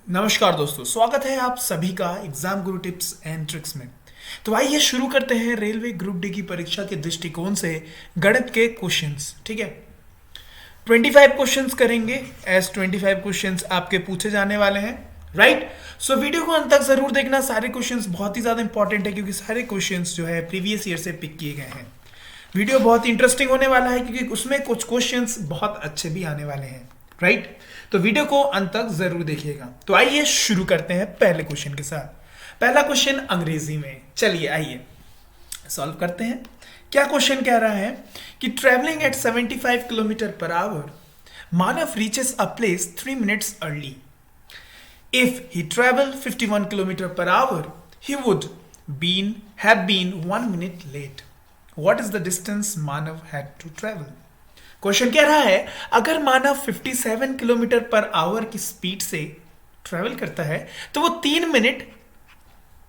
नमस्कार दोस्तों, स्वागत है आप सभी का exam Guru tips and tricks में। तो आइए शुरू करते हैं रेलवे ग्रुप डी की परीक्षा के दृष्टिकोण से गणित के क्वेश्चंस। ठीक है, 25 क्वेश्चंस करेंगे। एज 25 क्वेश्चंस आपके पूछे जाने वाले हैं, राइट। सो वीडियो को अंत तक जरूर देखना। सारे क्वेश्चंस बहुत ही ज्यादा इंपॉर्टेंट है क्योंकि सारे क्वेश्चंस जो है प्रीवियस ईयर से पिक किए गए हैं। वीडियो बहुत इंटरेस्टिंग होने वाला है क्योंकि उसमें कुछ क्वेश्चंस बहुत अच्छे भी आने वाले हैं, राइट। तो वीडियो को अंत तक जरूर देखिएगा। तो आइए शुरू करते हैं पहले क्वेश्चन के साथ। पहला क्वेश्चन अंग्रेजी में, चलिए आइए सॉल्व करते हैं। क्या क्वेश्चन कह रहा है कि travelling at 75 kilometre per hour Manav reaches a place 3 minutes early. If he travel 51 kilometre per hour he would have been 1 minute late. What is the distance Manav had to travel? Question कह रहा है अगर मानव 57 kilometre per hour की speed से travel करता है तो वो 3 मिनट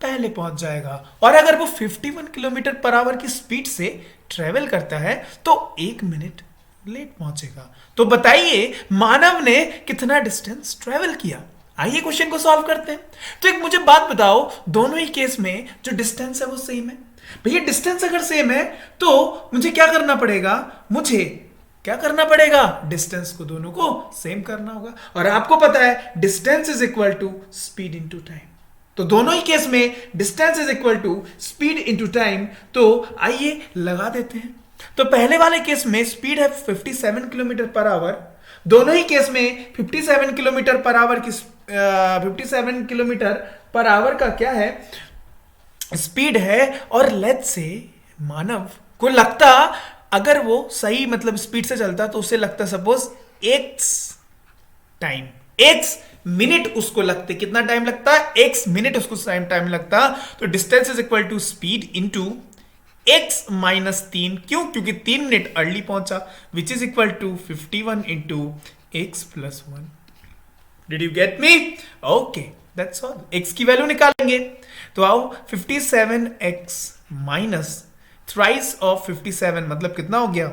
पहले पहुंच जाएगा, और अगर वो 51 किलोमीटर पर आवर की स्पीड से ट्रेवल करता है तो 1 मिनट लेट पहुंचेगा। तो बताइए मानव ने कितना डिस्टेंस ट्रेवल किया। आइए क्वेश्चन को सॉल्व करते हैं। तो एक मुझे बात बताओ, दोनों ही केस में जो डिस्टेंस है वो सेम है। भैया डिस्टेंस अगर सेम है तो मुझे क्या करना पड़ेगा, डिस्टेंस को दोनों को सेम करना होगा। और आपको पता है distance is equal to speed into time. तो दोनों ही केस में distance is equal to speed into time. तो आइए लगा देते हैं। तो पहले वाले केस में स्पीड है 57 किलोमीटर पर आवर। दोनों ही केस में 57 किलोमीटर पर आवर की 57 किलोमीटर पर आवर का क्या है, स्पीड है। और लेट्स से मानव को लगता, अगर वो सही मतलब स्पीड से चलता तो उसे लगता suppose x time, x minute उसको लगते। कितना टाइम लगता है? x मिनट उसको टाइम लगता। तो distance is equal to speed into x minus 3। क्यों? क्योंकि 3 मिनट अर्ली पहुंचा, which is equal to 51 into x plus 1। Did you get me? Okay, that's all. x की वैल्यू निकालेंगे तो आओ 57x माइनस थ्राइस ऑफ 57 मतलब कितना हो गया,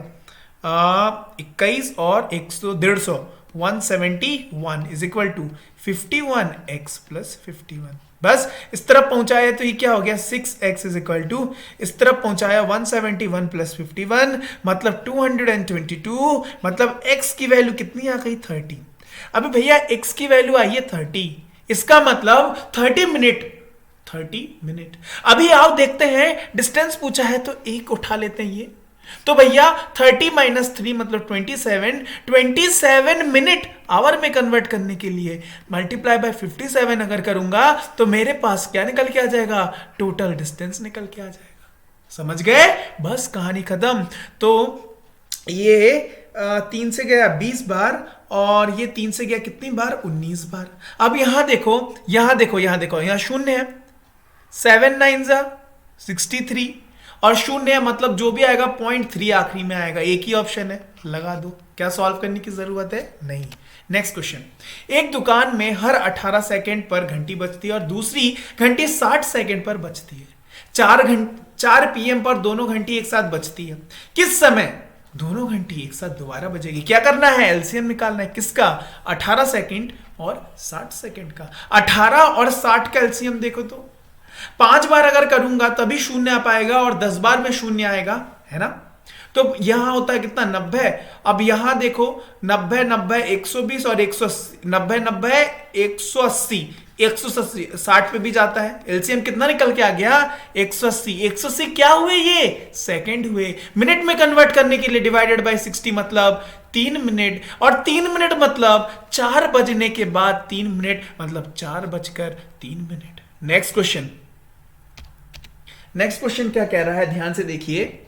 21 और 150 171 is equal to 51x plus 51। बस इस तरफ पहुंचाया तो ये क्या हो गया, 6x इज इक्वल टू, इस तरफ पहुंचाया 171 प्लस 51 मतलब 222। मतलब x की वैल्यू कितनी आ गई, 30। अभी भैया x की वैल्यू आई है 30, इसका मतलब 30 मिनट। अभी आओ देखते हैं, डिस्टेंस पूछा है तो एक उठा लेते हैं ये। तो भैया 30 माइनस 3 मतलब 27 मिनट आवर में कन्वर्ट करने के लिए मल्टीप्लाई बाय 57 अगर करूंगा तो मेरे पास क्या निकल के आ जाएगा, टोटल डिस्टेंस निकल के आ जाएगा। समझ गए? बस कहानी खत्म। तो ये 3 से गया 20 बार और ये 3 से गया कितनी बार, 19 बार। अब यहां देखो, यहां शून्य है, 7 9 63 और शून्य है मतलब जो भी आएगा 0.3 आखिरी में आएगा। एक ही ऑप्शन है, लगा दो। क्या सॉल्व करने की जरूरत है? नहीं। नेक्स्ट क्वेश्चन, एक दुकान में हर 18 सेकंड पर घंटी बजती है और दूसरी घंटी 60 सेकंड पर बजती है। 4 PM पर दोनों घंटी एक साथ बजती है। किस समय दोनों घंटी एक साथ दोबारा बजेगी? क्या करना है, एलसीएम निकालना है। किसका? 18 सेकंड और 60 सेकंड का। 18 और 60 का एलसीएम देखो तो 5 बार अगर करूंगा तभी शून्य आ पाएगा और 10 बार में शून्य आएगा, है ना। तो यहां होता है कितना, 90। अब यहां देखो 90 90 120 और 180, 90 90 180 180 60 पे भी जाता है। एलसीएम कितना निकल के आ गया, 180। 180 क्या हुए, ये सेकंड हुए। मिनट में कन्वर्ट करने के लिए डिवाइडेड बाय 60 मतलब 3 मिनट, और 3 मिनट मतलब 4 बजने के बाद 3 मिनट मतलब 4:03। नेक्स्ट क्वेश्चन क्या कह रहा है, ध्यान से देखिए।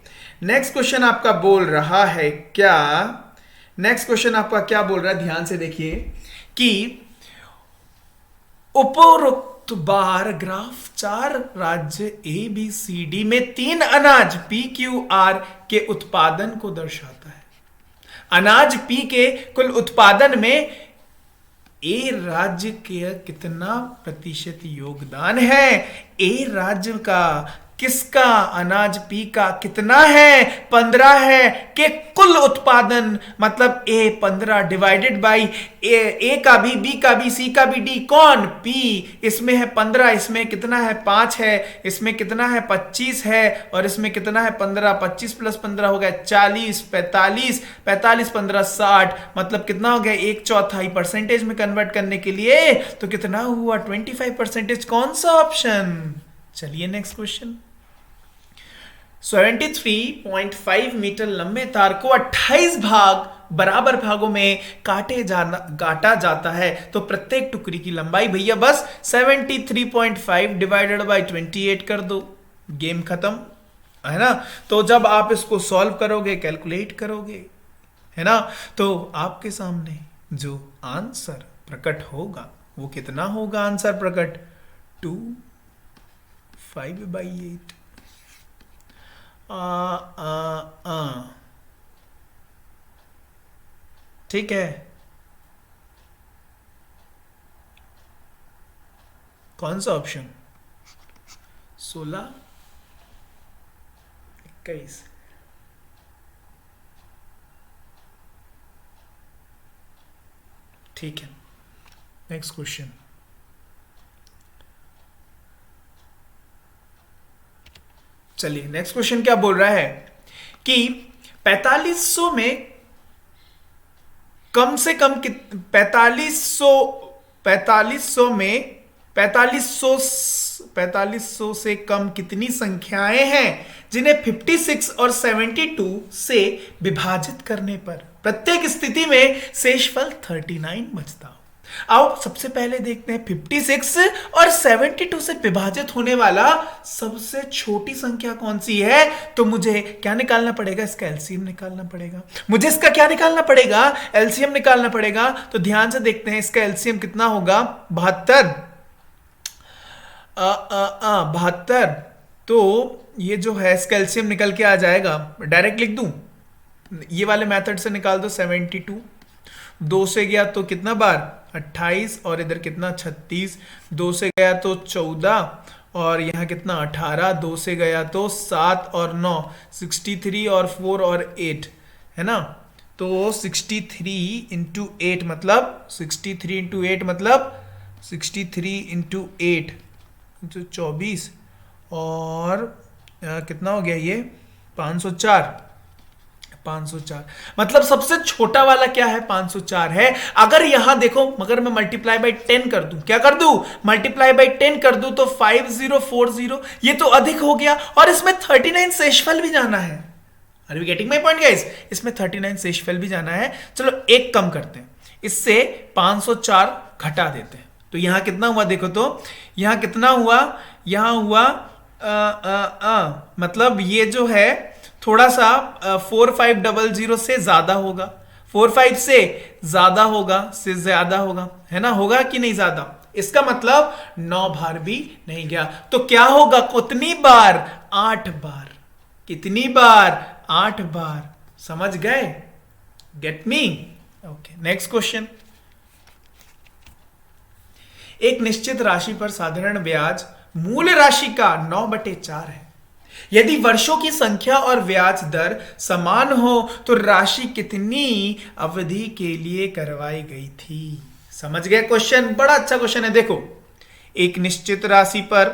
नेक्स्ट क्वेश्चन आपका बोल रहा है क्या, ध्यान से देखिए कि उपरोक्त बार ग्राफ 4 राज्य ABCD में 3 अनाज PQR के उत्पादन को दर्शाता है। अनाज P के कुल उत्पादन में ए राज्य के कितना प्रतिशत योगदान है? ए राज्य का किसका अनाज पी का कितना है 15 है के कुल उत्पादन मतलब ए 15 डिवाइडेड बाई ए का भी बी का भी सी का भी डी कौन पी इसमें है 15 इसमें कितना है 5 है इसमें कितना है 25 है और इसमें कितना है 15 25 प्लस 15 हो गया 40 45 45 15 60 मतलब कितना हो गया 1/4 परसेंटेज में कन्वर्ट करने के लिए तो कितना हुआ 25%। कौन सा ऑप्शन। चलिए नेक्स्ट क्वेश्चन। 73.5 मीटर लंबे तार को 28 बराबर भागों में काटा जाता है तो प्रत्येक टुकड़ी की लंबाई भैया बस 73.5 डिवाइडेड बाय 28 कर दो, गेम खत्म, है ना। तो जब आप इसको सॉल्व करोगे कैलकुलेट करोगे, है ना, तो आपके सामने जो आंसर प्रकट होगा वो कितना होगा आंसर प्रकट 5/8। ठीक है, कौन सा ऑप्शन 16 21। ठीक है, नेक्स्ट क्वेश्चन। चलिए नेक्स्ट क्वेश्चन क्या बोल रहा है कि 4500 में कम से कम 4500 में 4500 से कम कितनी संख्याएं हैं जिन्हें 56 और 72 से विभाजित करने पर प्रत्येक स्थिति में शेषफल 39 बचता हो। आओ सबसे पहले देखते हैं 56 और 72 से विभाजित होने वाला सबसे छोटी संख्या कौन सी है। तो मुझे क्या निकालना पड़ेगा, इसका एलसीएम निकालना पड़ेगा। मुझे इसका क्या निकालना पड़ेगा, एलसीएम निकालना पड़ेगा। तो ध्यान से देखते हैं इसका एलसीएम कितना होगा 72। तो ये जो है इसका एलसीएम निकल के आ जाएगा, डायरेक्ट लिख दूं, ये वाले मेथड से निकाल दो। 72 2 से गया तो कितना बार 28 और इधर कितना 36, 2 से गया तो 14 और यहाँ कितना 18, 2 से गया तो 7 और 9 63 और 4 और 8, है ना। तो 63 इंटू 8 मतलब 63 इंटू 8 मतलब 63 इंटू 8 तो 24 और कितना हो गया ये 504 मतलब सबसे छोटा वाला क्या है 504 है। अगर यहां देखो मगर मैं मल्टीप्लाई बाय 10 कर दूं, क्या कर दूं मल्टीप्लाई बाय 10 कर दूं तो 5040 ये तो अधिक हो गया और इसमें 39 शेषफल भी जाना है। Are you getting my point guys, इसमें 39 शेषफल भी जाना है। चलो एक कम करते हैं, इससे 504 घटा देते हैं तो यहां कितना हुआ देखो, तो यहां कितना हुआ, यहां हुआ मतलब ये जो है थोड़ा सा 4500 से ज्यादा होगा, 45 से ज्यादा होगा, है ना, होगा कि नहीं ज्यादा। इसका मतलब 9 बार भी नहीं गया तो क्या होगा कितनी बार 8 बार, कितनी बार 8 बार। समझ गए, gate me. Okay next question. एक निश्चित राशि पर साधारण ब्याज मूल राशि का 9/4 है। यदि वर्षों की संख्या और ब्याज दर समान हो तो राशि कितनी अवधि के लिए करवाई गई थी। समझ गए क्वेश्चन, बड़ा अच्छा क्वेश्चन है। देखो एक निश्चित राशि पर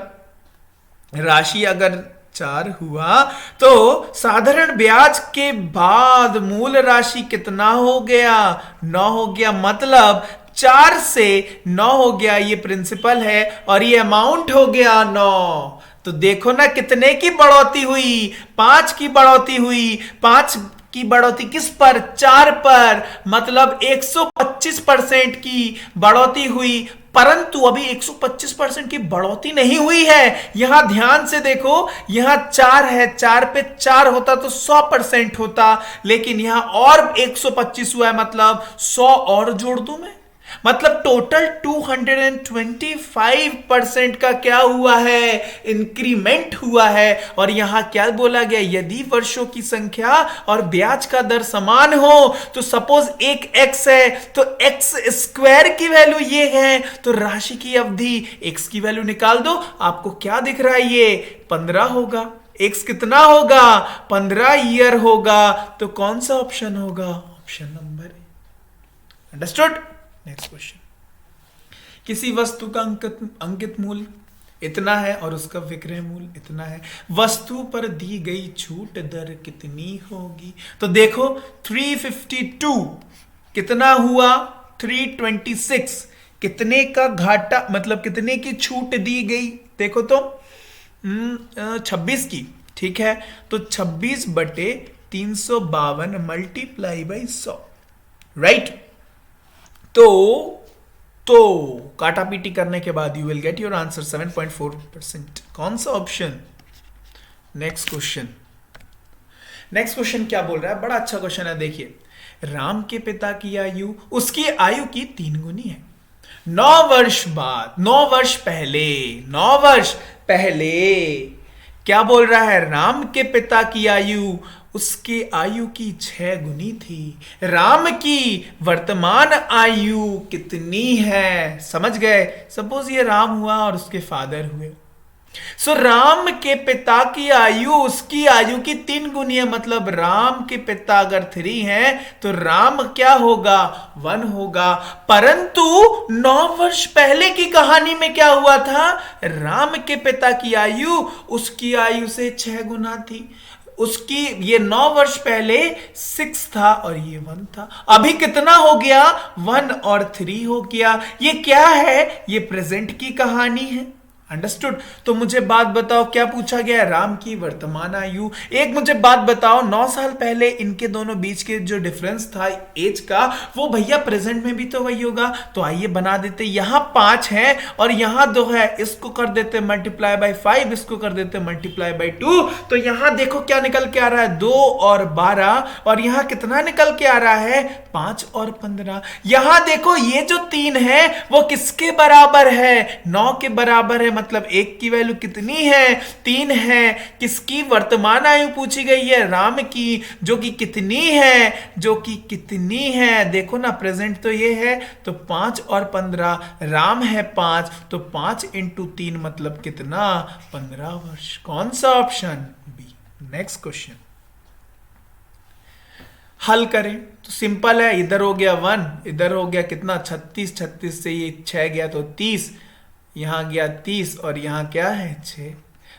राशि अगर 4 हुआ तो साधारण ब्याज के बाद मूल राशि कितना हो गया 9 हो गया, मतलब 4 से 9 हो गया, ये प्रिंसिपल है और ये अमाउंट हो गया 9। तो देखो ना कितने की बढ़ोतरी हुई, 5 की बढ़ोतरी हुई। 5 की बढ़ोतरी किस पर 4 पर, मतलब 125% की बढ़ोतरी हुई। परंतु अभी 125% की बढ़ोतरी नहीं हुई है। यहां ध्यान से देखो, यहां 4 है, 4 पे 4 होता तो 100% होता, लेकिन यहां और 125 हुआ है, मतलब 100 और जोड़ दूं मैं। मतलब टोटल 225% का क्या हुआ है, इंक्रीमेंट हुआ है। और यहां क्या बोला गया, यदि वर्षों की संख्या और ब्याज का दर समान हो, तो सपोज एक एक्स है तो एक्स स्क्वायर की वैल्यू ये है, तो राशि की अवधि एक्स की वैल्यू निकाल दो, आपको क्या दिख रहा है, ये 15 होगा। एक्स कितना होगा, 15 ईयर होगा। तो कौन सा ऑप्शन होगा, option number A. Understood. Next question, किसी वस्तु का अंकित मूल्य इतना है और उसका विक्रय मूल्य इतना है, वस्तु पर दी गई छूट दर कितनी होगी। तो देखो 352 कितना हुआ, 326 कितने का घाटा, मतलब कितने की छूट दी गई, देखो तो 26 की, ठीक है। तो 26/352 मल्टीप्लाई बाई 100, राइट। तो काटा पीटी करने के बाद you will get your answer 7.4%। कौन सा option. Next question, next question क्या बोल रहा है, बड़ा अच्छा क्वेश्चन है, देखिए। राम के पिता की आयु उसकी आयु की 3 गुनी है। 9 वर्ष बाद, 9 वर्ष पहले क्या बोल रहा है, राम के पिता की आयु उसकी आयु की 6 गुनी थी। राम की वर्तमान आयु कितनी है, समझ गए। सपोज ये राम हुआ और उसके फादर हुए, सो राम के पिता की आयु उसकी आयु की 3 गुनी है। मतलब राम के पिता अगर 3 हैं तो राम क्या होगा, 1 होगा। परंतु 9 वर्ष पहले की कहानी में क्या हुआ था, राम के पिता की आयु उसकी आयु से 6 गुना थी। उसकी ये 9 वर्ष पहले 6 था और ये 1 था। अभी कितना हो गया, 1 और 3 हो गया। ये क्या है, ये प्रेजेंट की कहानी है। अंडरस्टूड। तो मुझे बात बताओ, क्या पूछा गया, राम की वर्तमान आयु। एक मुझे बात बताओ, 9 साल पहले इनके दोनों बीच के जो डिफरेंस था एज का, वो भैया प्रेजेंट में भी तो वही होगा। तो आइए बना देते, यहां 5 है और यहां 2 है, इसको कर देते मल्टीप्लाई बाई 5, इसको कर देते मल्टीप्लाई बाई 2। तो यहां देखो क्या निकल के आ रहा है, 2 और 12, और यहां कितना निकल के आ रहा है, 5 और 15। यहां देखो ये जो 3 है वो किसके बराबर है, 9 के बराबर है। मतलब 1 की वैल्यू कितनी है, 3 है। किसकी वर्तमान आयु पूछी गई है, राम की, जो कि कितनी है, देखो ना प्रेजेंट तो ये है। तो 5 और 15, राम है 5, तो 5 इंटू 3 मतलब कितना, 15 वर्ष। कौन सा ऑप्शन, बी। नेक्स्ट क्वेश्चन हल करें तो सिंपल है, इधर हो गया 1, इधर हो गया कितना 36, 36 से ये 6 गया तो 30, यहां गया 30 और यहां क्या है 6,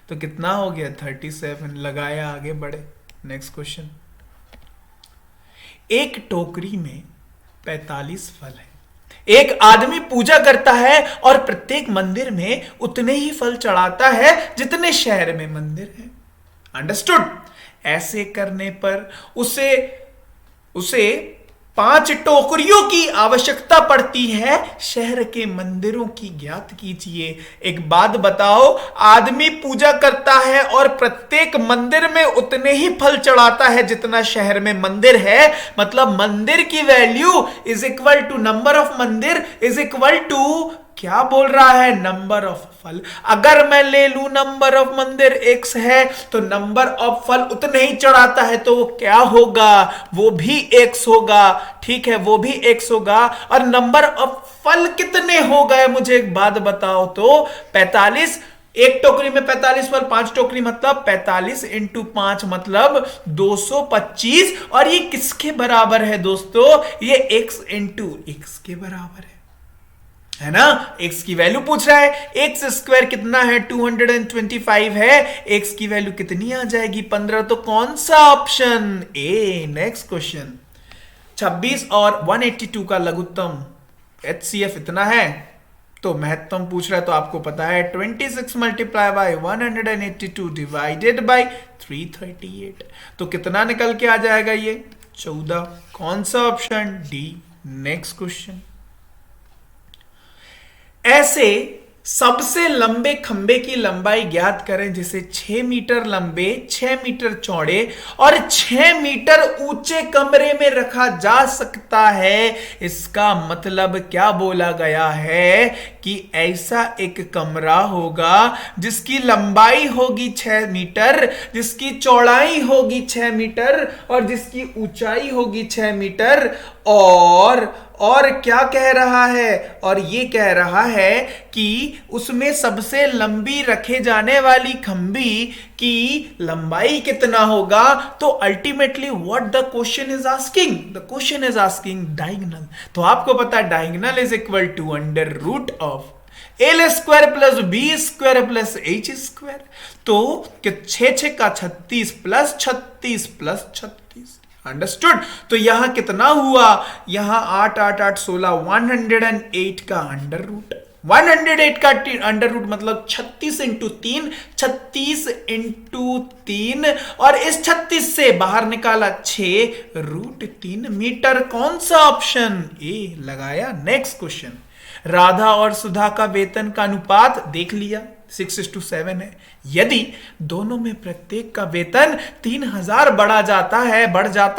तो कितना हो गया 37। लगाया, आगे बढ़े। नेक्स्ट क्वेश्चन, एक टोकरी में 45 फल है। एक आदमी पूजा करता है और प्रत्येक मंदिर में उतने ही फल चढ़ाता है जितने शहर में मंदिर है। अंडरस्टूड। ऐसे करने पर उसे 5 टोकरियों की आवश्यकता पड़ती है। शहर के मंदिरों की ज्ञात कीजिए। एक बात बताओ, आदमी पूजा करता है और प्रत्येक मंदिर में उतने ही फल चढ़ाता है जितना शहर में मंदिर है। मतलब मंदिर की value is equal to number of मंदिर इज इक्वल टू क्या बोल रहा है, नंबर ऑफ फल। अगर मैं ले लू नंबर ऑफ मंदिर x है तो नंबर ऑफ फल उतने ही चढ़ाता है, तो वो क्या होगा, वो भी x होगा। ठीक है, वो भी x होगा। और नंबर ऑफ फल कितने हो गए, मुझे एक बात बताओ तो 45। एक टोकरी में 45 फल, 5 टोकरी मतलब 45 इंटू 5 मतलब 225। और ये किसके बराबर है दोस्तों, ये x इंटू x के बराबर है ना। x की वैल्यू पूछ रहा है, x स्क्वायर कितना है 225 है, x की वैल्यू कितनी आ जाएगी 15। तो कौन सा ऑप्शन, ए। नेक्स्ट क्वेश्चन, 26 और 182 का लघुत्तम HCF इतना है, तो महत्तम पूछ रहा है। तो आपको पता है 26 मल्टीप्लाई बाय 182 डिवाइडेड बाय 338, तो कितना निकल के आ जाएगा ये 14। कौन सा ऑप्शन, डी। नेक्स्ट क्वेश्चन, ऐसे सबसे लंबे खंबे की लंबाई ज्ञात करें जिसे 6 मीटर लंबे, 6 मीटर चौड़े और 6 मीटर ऊंचे कमरे में रखा जा सकता है। इसका मतलब क्या बोला गया है कि ऐसा एक कमरा होगा जिसकी लंबाई होगी 6 मीटर, जिसकी चौड़ाई होगी 6 मीटर और जिसकी ऊंचाई होगी 6 मीटर। और क्या कह रहा है? और ये कह रहा है कि उसमें सबसे लंबी रखे जाने वाली खंबी की लंबाई कितना होगा। तो ultimately what the question is asking? The question is asking diagonal. तो आपको पता है diagonal is equal to under root of l square plus b square plus h square. तो 6 का 36 प्लस 36 प्लस 36। अंडरस्टूड? तो यहां कितना हुआ? यहां 8 8 8 16 108 का अंडर रूट। 108 का अंडर रूट मतलब 36 इंटू 3, 36 इंटू 3 और इस 36 से बाहर निकाला 6 रूट 3 मीटर। कौन सा ऑप्शन? ए लगाया। नेक्स्ट क्वेश्चन, राधा और सुधा का वेतन का अनुपात देख लिया 6:7 है। यदि दोनों में प्रत्येक का वेतन 3000 बढ़ जाता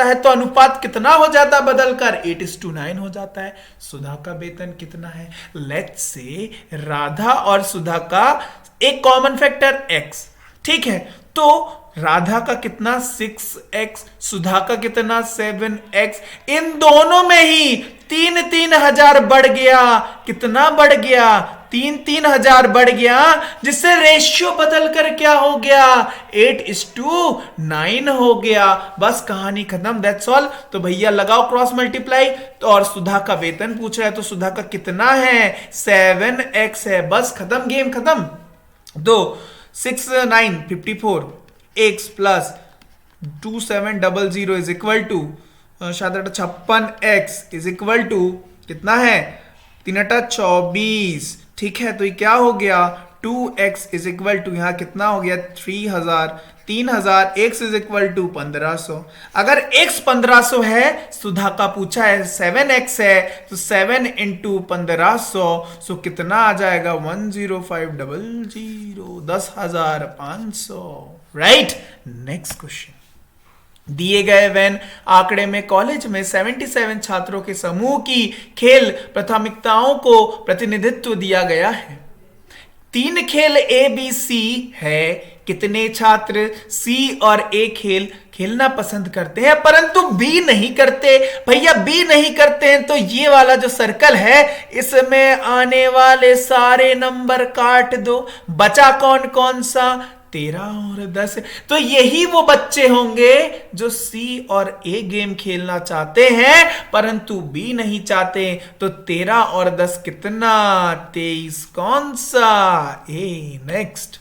है तो अनुपात कितना हो जाता है? बदलकर 8:9 हो जाता है। सुधा का वेतन कितना है? लेट्स से राधा और सुधा का एक कॉमन फैक्टर x, ठीक है। तो राधा का कितना 6x, सुधा का कितना 7x। इन दोनों में ही 3,000 बढ़ गया। कितना बढ़ गया? 3,000 बढ़ गया, जिससे रेशियो बदलकर क्या हो गया? 8:9 हो गया। बस कहानी खत्म, दैट्स ऑल। तो भैया लगाओ क्रॉस मल्टीप्लाई। तो और सुधा का वेतन पूछ रहा है तो सुधा का कितना है? 7x है। बस खत्म, गेम खत्म। तो 6 9 54 x plus 2700 is equal to 56x is equal to कितना है? 3 24। ठीक है, तो ये क्या हो गया? 2x इज इक्वल टू यहां कितना हो गया? 3000 x इज इक्वल टू 1500। अगर x 1500 है, सुधा का पूछा है 7x है, तो 7 इंटू 1500 सो कितना आ जाएगा? 10500, 10,500। राइट। नेक्स्ट क्वेश्चन, दिए गए वेन आंकड़े में कॉलेज में 77 छात्रों के समूह की खेल प्राथमिकताओं को प्रतिनिधित्व दिया गया है। 3 खेल ए बी सी है। कितने छात्र सी और ए खेल खेलना पसंद करते हैं परंतु बी नहीं करते? भैया बी नहीं करते हैं तो ये वाला जो सर्कल है इसमें आने वाले सारे नंबर काट दो। बचा कौन कौन सा? 13 और 10। तो यही वो बच्चे होंगे जो सी और ए गेम खेलना चाहते हैं परंतु बी नहीं चाहते। तो 13 और 10 कितना? 23। कौन सा? ए। नेक्स्ट,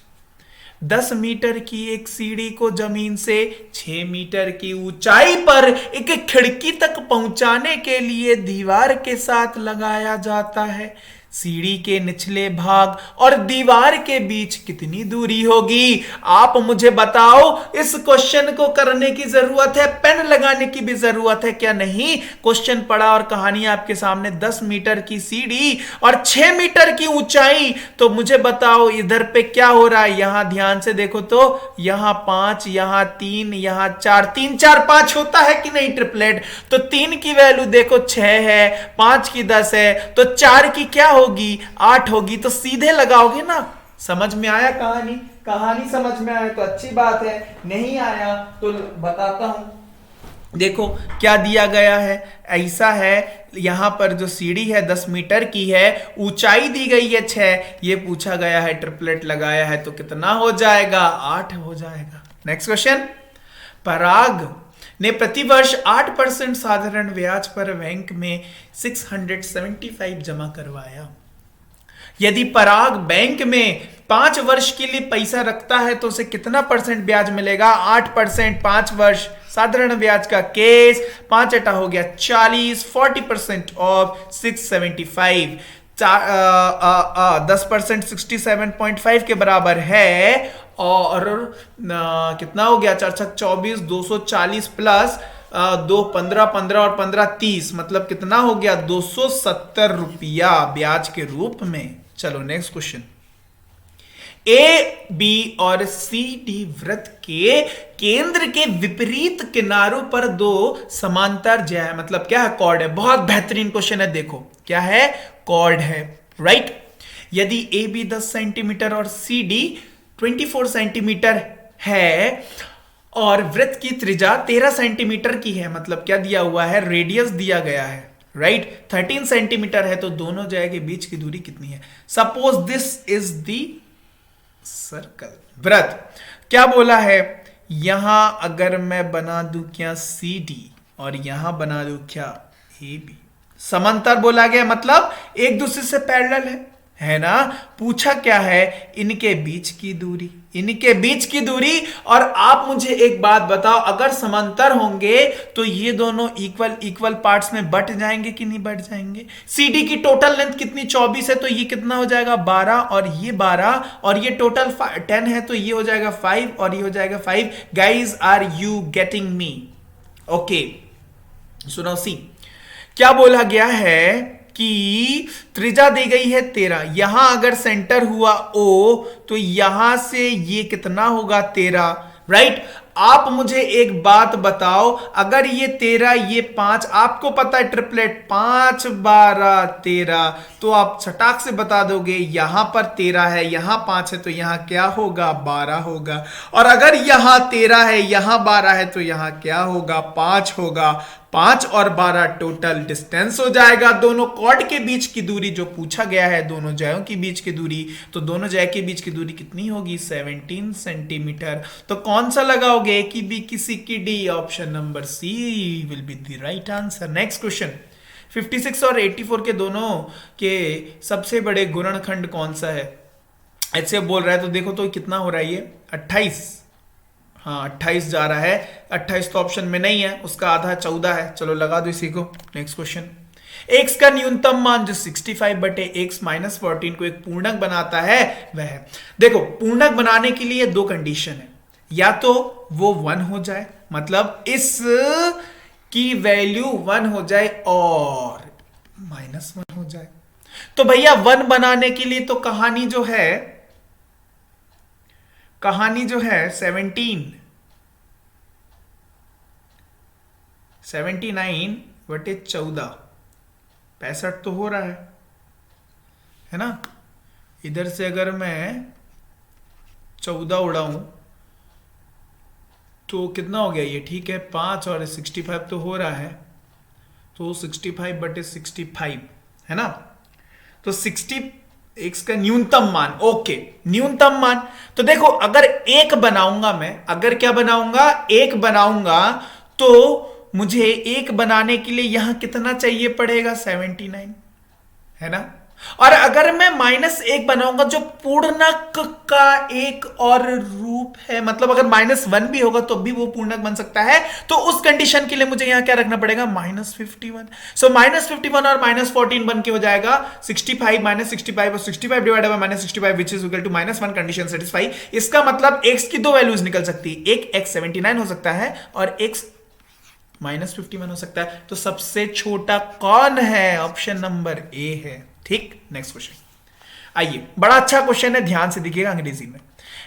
10 मीटर की एक सीढ़ी को जमीन से 6 मीटर की ऊंचाई पर एक खिड़की तक पहुंचाने के लिए दीवार के साथ लगाया जाता है। सीढ़ी के निचले भाग और दीवार के बीच कितनी दूरी होगी? आप मुझे बताओ। इस क्वेश्चन को करने की जरूरत है, पेन लगाने की भी जरूरत है क्या? नहीं। क्वेश्चन पढ़ा और कहानी आपके सामने। 10 मीटर की सीढ़ी और 6 मीटर की ऊंचाई। तो मुझे बताओ इधर पे क्या हो रहा है? यहां ध्यान से देखो तो यहां 5, यहां 3, यहां 4, 3 4 5 होता है कि नहीं ट्रिपलेट? तो 3 की वैल्यू देखो 6 है, 5 की 10 है, तो 4 की क्या होगी? 8 होगी। तो सीधे लगाओगे ना। समझ में आया कहानी? कहानी समझ में आया तो अच्छी बात है, नहीं आया तो बताता हूं। देखो क्या दिया गया है। ऐसा है, यहां पर जो सीढ़ी है 10 मीटर की है, ऊंचाई दी गई है 6, ये पूछा गया है, ट्रिपलेट लगाया है तो कितना हो जाएगा? 8 हो जाएगा। नेक्स्ट क्वेश्चन, पराग ने प्रतिवर्ष 8% साधारण ब्याज पर बैंक में 675 जमा करवाया। यदि पराग बैंक में 5 वर्ष के लिए पैसा रखता है तो उसे कितना परसेंट ब्याज मिलेगा? 8%। 5 वर्ष साधारण ब्याज का केस, 5 अटा हो गया 40, 40% ऑफ 675, 10% 67.5 के बराबर है। और कितना हो गया? 4 6 24, 240 प्लस 2 15, 15 और 15 30, मतलब कितना हो गया? 270 रुपया ब्याज के रूप में। चलो नेक्स्ट क्वेश्चन, ए बी और सी डी वृत्त के केंद्र के विपरीत किनारों पर दो समांतर ज्या है, मतलब क्या है, कॉर्ड है। बहुत बेहतरीन क्वेश्चन है, देखो क्या है, कॉर्ड है, राइट। यदि ए बी 10 सेंटीमीटर और सी डी 24 सेंटीमीटर है और वृत्त की त्रिज्या 13 सेंटीमीटर की है, मतलब क्या दिया हुआ है, रेडियस दिया गया है, राइट। 13 सेंटीमीटर है, तो दोनों ज्या के बीच की दूरी कितनी है? Suppose this is the circle, वृत्त। क्या बोला है, यहां अगर मैं बना दूं क्या सी डी और यहां बना दूं क्या ए बी, समांतर बोला गया, मतलब एक दूसरे से पैरेलल है ना। पूछा क्या है, इनके बीच की दूरी, इनके बीच की दूरी। और आप मुझे एक बात बताओ, अगर समांतर होंगे तो ये दोनों इक्वल इक्वल पार्ट्स में बट जाएंगे कि नहीं बट जाएंगे? सीडी की टोटल लेंथ कितनी 24 है, तो ये कितना हो जाएगा 12 और ये 12, और ये टोटल 10 है, तो ये हो जाएगा 5 और ये हो जाएगा 5। Guys are you getting me? Okay, सुनो सी, क्या बोला गया है कि त्रिज्या दी गई है 13, यहां अगर सेंटर हुआ O तो यहां से ये कितना होगा 13, राइट। आप मुझे एक बात बताओ, अगर ये 13 ये 5, आपको पता है ट्रिपलेट 5 12 13, तो आप छटाक से बता दोगे यहां पर 13 है, यहां 5 है, तो यहां क्या होगा 12 होगा। और अगर यहां 13 है यहां 12 है, तो यहां क्या होगा 5 होगा। 5 और 12 टोटल डिस्टेंस हो जाएगा, दोनों कॉर्ड के बीच की दूरी जो पूछा गया है, दोनों ज्याओं के बीच की दूरी। तो दोनों ज्या के बीच की दूरी कितनी होगी 17 सेंटीमीटर। तो कौन सा लगाओगे, कि बी किसी की D? Option number C will be the right answer. Next question, 56 और 84 के दोनों के सबसे बड़े गुणनखंड कौन सा है? ऐसे बोल रहा है तो देखो तो कितना हो रहा है ये 28, हाँ 28 जा रहा है। 28 तो ऑप्शन में नहीं है, उसका आधा 14 है। चलो लगा दो इसी को। नेक्स्ट क्वेश्चन, x का न्यूनतम मान जो 65 बटे x माइनस 14 को एक पूर्णांक बनाता है वह है। देखो पूर्णांक बनाने के लिए दो कंडीशन है, या तो वो 1 हो जाए, मतलब इस की वैल्यू 1 हो जाए, और -1 हो जाए। तो भैया 1 बनाने के लिए तो कहानी जो है 79 बटे 14, 65 तो हो रहा है ना। इधर से अगर मैं 14 उड़ाऊं तो कितना हो गया ये, ठीक है 5 और 65 तो हो रहा है, तो 65 बटे 65 है ना। तो 60 x का न्यूनतम मान, ओके न्यूनतम मान। तो देखो अगर एक बनाऊंगा मैं, अगर क्या बनाऊंगा, एक बनाऊंगा, तो मुझे एक बनाने के लिए यहां कितना चाहिए पड़ेगा 79 है ना। और अगर मैं -1 बनाऊंगा जो पूर्णांक का एक और रूप है, मतलब अगर -1 भी होगा तो भी वो पूर्णांक बन सकता है, तो उस कंडीशन के लिए मुझे यहां क्या रखना पड़ेगा -51। सो -51 और -14 बन के हो जाएगा 65 -65 और 65 divided by -65 which is equal to -1। Condition satisfy. इसका मतलब x की दो वैल्यूज निकल सकती है, एक x 79 हो सकता है और x -51 हो सकता है। तो सबसे छोटा कौन है? ऑप्शन नंबर ए है। ठीक, नेक्स्ट क्वेश्चन आइए, बड़ा अच्छा क्वेश्चन है, ध्यान से देखिएगा अंग्रेजी में।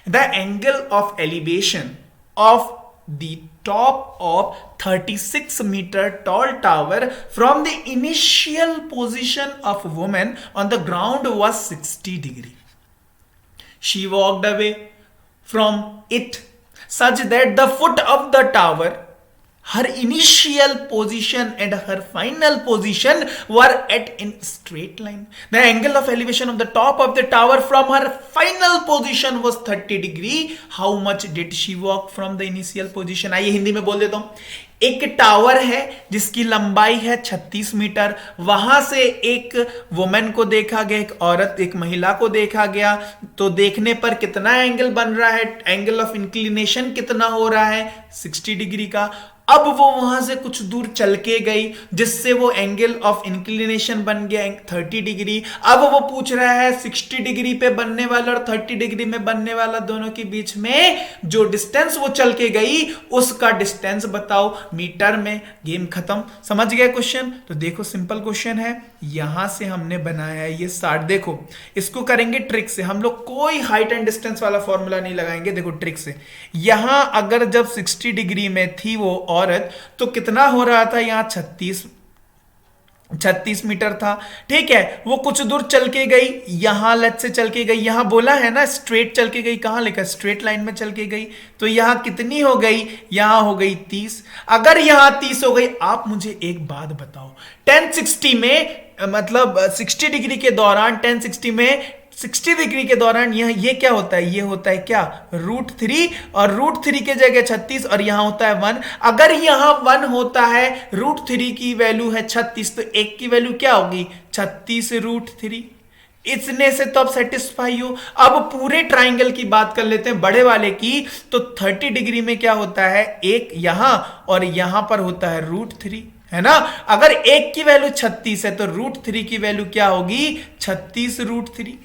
The angle of elevation of the top of 36 metre tall tower from the initial position of women on the ground was 60 degree. She walked away from it such that the foot of the tower, her initial position and her final position were at in straight line. The angle of elevation of the top of the tower from her final position was 30 degree. How much did she walk from the initial position? आइए हिंदी में बोल देता हूं। एक tower है जिसकी लंबाई है 36 मीटर, वहां से एक वुमेन को देखा गया, एक औरत, एक महिला को देखा गया, तो देखने पर कितना एंगल बन रहा है, एंगल ऑफ इंक्लिनेशन कितना हो रहा है 60 डिग्री का। अब वो वहां से कुछ दूर चल के गई, जिससे वो एंगल ऑफ इंक्लिनेशन बन गया 30 डिग्री। अब वो पूछ रहा है 60 डिग्री पे बनने वाला और 30 डिग्री में बनने वाला दोनों के बीच में जो डिस्टेंस वो चल के गई उसका डिस्टेंस बताओ मीटर में। गेम खत्म। समझ गया क्वेश्चन? तो देखो सिंपल क्वेश्चन है, यहां से हमने बनाया है ये 60। देखो इसको करेंगे ट्रिक से, हम लोग कोई हाइट एंड डिस्टेंस वाला फॉर्मूला नहीं लगाएंगे। देखो ट्रिक से, यहां अगर जब 60 डिग्री में थी वो औरत तो कितना हो रहा था, यहां 36 मीटर था। ठीक है, वो कुछ दूर चल के गई, यहां लेट से चल के गई, यहां बोला है ना स्ट्रेट चल के गई, कहां लिखा स्ट्रेट लाइन में चल के गई, तो यहां कितनी हो गई, यहां हो गई 30। अगर यहां 30 हो गई, आप मुझे एक बात बताओ, 1060 में मतलब 60 डिग्री के दौरान 1060 में 60 डिग्री के दौरान ये क्या होता है, ये होता है क्या √3, और √3 के जगह 36 और यहां होता है 1। अगर यहां 1 होता है, √3 की वैल्यू है 36, तो 1 की वैल्यू क्या होगी 36√3। इतने से तो अब सेटिस्फाई हो। अब पूरे ट्राइंगल की बात कर लेते हैं, बड़े वाले की। तो 30 डिग्री में क्या होता है, एक यहां और यहां पर होता है √3, है ना। अगर 1 की वैल्यू 36 है तो √3 की वैल्यू क्या होगी 36√3।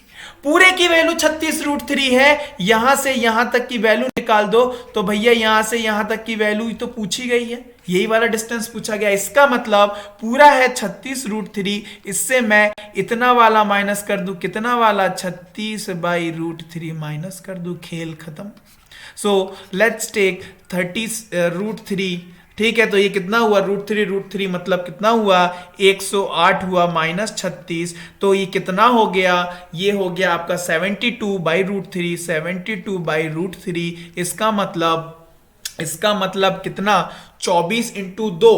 पूरे की वैल्यू 36√3 है, यहां से यहां तक की वैल्यू निकाल दो तो भैया यहां से यहां तक की वैल्यू तो पूछी गई है, यही वाला डिस्टेंस पूछा गया। इसका मतलब पूरा है 36√3, इससे मैं इतना वाला माइनस कर दूं, कितना वाला 36/√3 माइनस कर दूं, खेल खत्म। So let's take 30√3। ठीक है, तो ये कितना हुआ √3 मतलब कितना हुआ 108 हुआ माइनस 36, तो ये कितना हो गया, ये हो गया आपका 72/√3, 72/√3। इसका मतलब कितना 24 इंटू 2,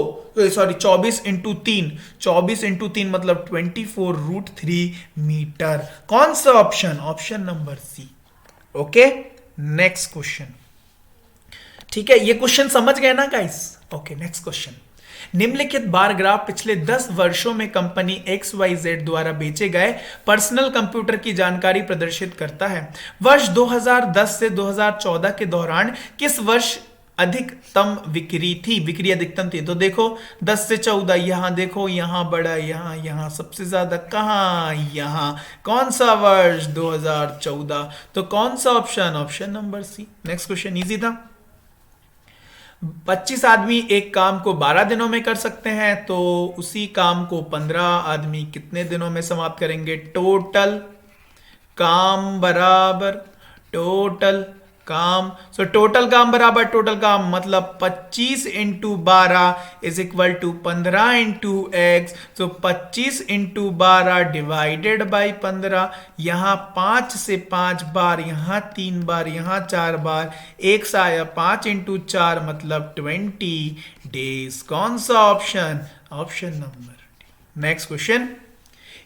सॉरी 24 इंटू 3, 24 इंटू 3 मतलब 24√3 मीटर। कौन सा option, option number C. Okay, next question. ठीक है, ये क्वेश्चन समझ गए ना गाइस? Okay, next question. निम्नलिखित बार ग्राफ पिछले 10 वर्षों में कंपनी XYZ द्वारा बेचे गए पर्सनल कंप्यूटर की जानकारी प्रदर्शित करता है। वर्ष 2010 से 2014 के दौरान किस वर्ष अधिकतम बिक्री थी, बिक्री अधिकतम थी? तो देखो 10 से 14, यहां देखो, यहां बड़ा, यहां सबसे ज्यादा कहां, यहां। कौन सा वर्ष 2014, तो कौन सा option, option number C. Next question easy था। 25 आदमी एक काम को 12 दिनों में कर सकते हैं, तो उसी काम को 15 आदमी कितने दिनों में समाप्त करेंगे? टोटल काम बराबर टोटल काम। सो टोटल काम बराबर टोटल काम, मतलब 25 into 12 is equal to 15 into x. So 25 into 12 divided by 15। यहां 5 से 5 बार, यहां 3 बार, यहां 4 बार, एक सा आया 5 इंटू 4 मतलब 20 डेज। कौन सा option, option number D. Next question.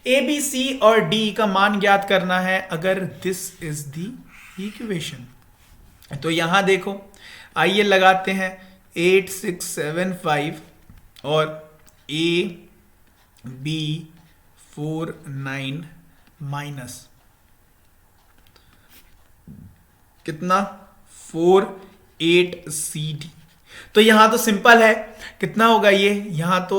A B C और डी का मान ज्ञात करना है अगर दिस इज द इक्वेशन। तो यहां देखो, आइए लगाते हैं 8 6 7 5 और A B 4 9 माइनस कितना 4 8 CD। तो यहां तो सिंपल है, कितना होगा ये, यहां तो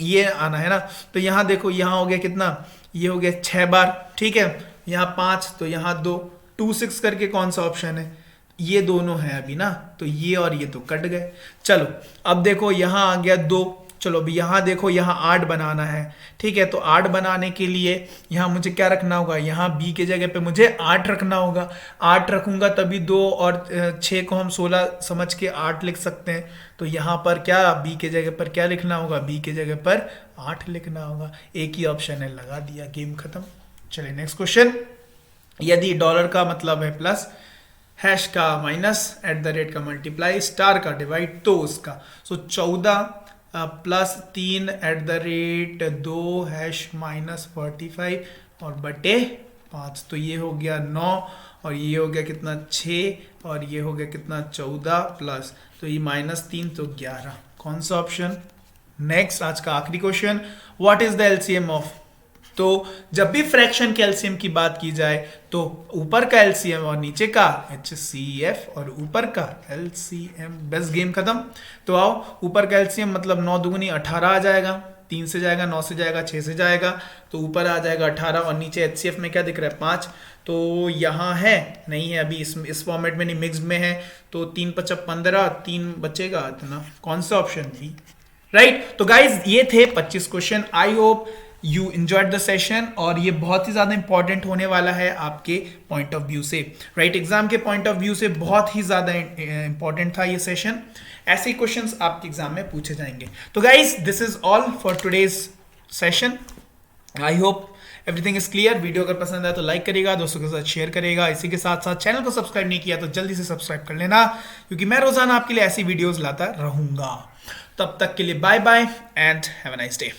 ये आना है ना। तो यहां देखो, यहां हो गया कितना, ये हो गया 6 बार। ठीक है, यहां 5 तो यहां 2, 2 6 करके कौन सा ऑप्शन है, ये दोनों है अभी ना, तो ये और ये तो कट गए। चलो अब देखो यहां आ गया 2। चलो अभी यहां देखो, यहां 8 बनाना है। ठीक है, तो 8 बनाने के लिए यहां मुझे क्या रखना होगा, यहां b के जगह पे मुझे 8 रखना होगा। 8 रखूंगा तभी 2 और 6 को हम 16 समझ के 8 लिख सकते हैं। तो यहां पर क्या b के जगह पर क्या लिखना होगा, b के जगह पर 8 लिखना होगा। एक ही ऑप्शन है, लगा दिया, गेम खत्म। चलिए नेक्स्ट क्वेश्चन। यदि डॉलर का मतलब है प्लस, हैश का माइनस, एट द रेट का मल्टीप्लाई, स्टार का डिवाइड, तो उसका। सो 14 plus 3 at the rate 2 hash minus 45 और बटे 5, तो ये हो गया 9 और ये हो गया कितना 6 और ये हो गया कितना 14 प्लस, तो ये -3 तो 11। कौन सा ऑप्शन। नेक्स्ट आज का आखिरी question. What is the LCM of तो जब भी फ्रैक्शन के एलसीएम की बात की जाए तो ऊपर का एलसीएम और नीचे का HCF और ऊपर का LCM, बस गेम खत्म। तो आओ, ऊपर का एलसीएम मतलब 9 दूनी 18 आ जाएगा, 3 से जाएगा, 9 से जाएगा, 6 से जाएगा, तो ऊपर आ जाएगा 18 और नीचे HCF में क्या दिख रहा है 5। तो यहाँ है नहीं है, अभी इस फॉर्मेट में नहीं, मिक्स्ड में है, तो 3 × 5 = 15, 3 बचेगा इतना। कौन सा ऑप्शन बी, राइट। तो गाइज ये थे 25 question. I hope you enjoyed the session, और ये बहुत ही ज्यादा इंपॉर्टेंट होने वाला है आपके पॉइंट ऑफ व्यू से, राइट। एग्जाम के पॉइंट ऑफ व्यू से बहुत ही ज्यादा इंपॉर्टेंट था ये सेशन। ऐसे क्वेश्चंस आपके एग्जाम में पूछे जाएंगे। तो guys this is all for today's session. I hope everything is clear. Video अगर पसंद आए तो लाइक करेगा, दोस्तों के साथ शेयर करेगा। इसी के साथ साथ चैनल को सब्सक्राइब नहीं किया तो जल्दी से सब्सक्राइब कर लेना, क्योंकि मैं रोजाना आपके लिए ऐसी वीडियोस लाता रहूंगा। तब तक के लिए bye bye and have a nice day.